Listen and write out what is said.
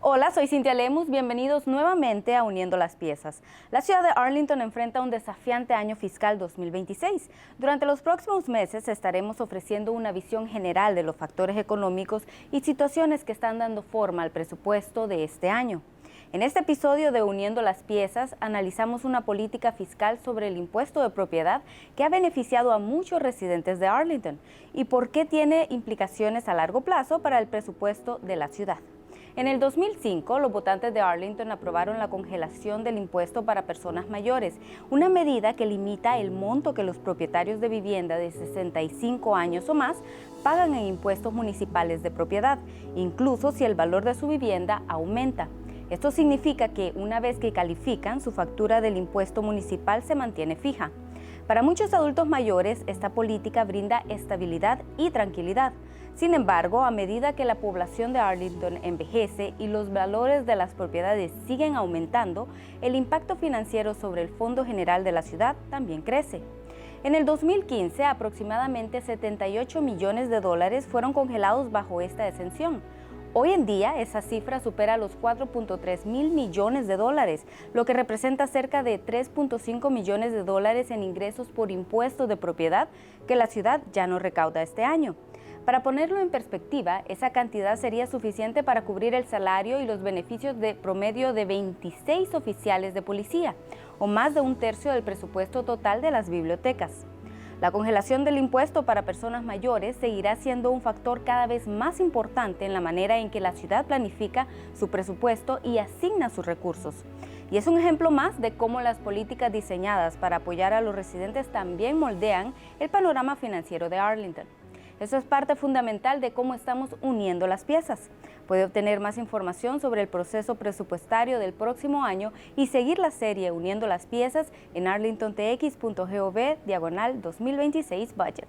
Hola, soy Cintia Lemus, bienvenidos nuevamente a Uniendo las Piezas. La ciudad de Arlington enfrenta un desafiante año fiscal 2026. Durante los próximos meses estaremos ofreciendo una visión general de los factores económicos y situaciones que están dando forma al presupuesto de este año. En este episodio de Uniendo las Piezas analizamos una política fiscal sobre el impuesto de propiedad que ha beneficiado a muchos residentes de Arlington y por qué tiene implicaciones a largo plazo para el presupuesto de la ciudad. En el 2005, los votantes de Arlington aprobaron la congelación del impuesto para personas mayores, una medida que limita el monto que los propietarios de vivienda de 65 años o más pagan en impuestos municipales de propiedad, incluso si el valor de su vivienda aumenta. Esto significa que una vez que califican, su factura del impuesto municipal se mantiene fija. Para muchos adultos mayores, esta política brinda estabilidad y tranquilidad. Sin embargo, a medida que la población de Arlington envejece y los valores de las propiedades siguen aumentando, el impacto financiero sobre el Fondo General de la ciudad también crece. En el 2015, aproximadamente 78 millones de dólares fueron congelados bajo esta exención. Hoy en día, esa cifra supera los 4.3 mil millones de dólares, lo que representa cerca de 3.5 millones de dólares en ingresos por impuestos de propiedad que la ciudad ya no recauda este año. Para ponerlo en perspectiva, esa cantidad sería suficiente para cubrir el salario y los beneficios de promedio de 26 oficiales de policía, o más de un tercio del presupuesto total de las bibliotecas. La congelación del impuesto para personas mayores seguirá siendo un factor cada vez más importante en la manera en que la ciudad planifica su presupuesto y asigna sus recursos. Y es un ejemplo más de cómo las políticas diseñadas para apoyar a los residentes también moldean el panorama financiero de Arlington. Eso es parte fundamental de cómo estamos uniendo las piezas. Puede obtener más información sobre el proceso presupuestario del próximo año y seguir la serie Uniendo las Piezas en arlingtontx.gov/2026 budget.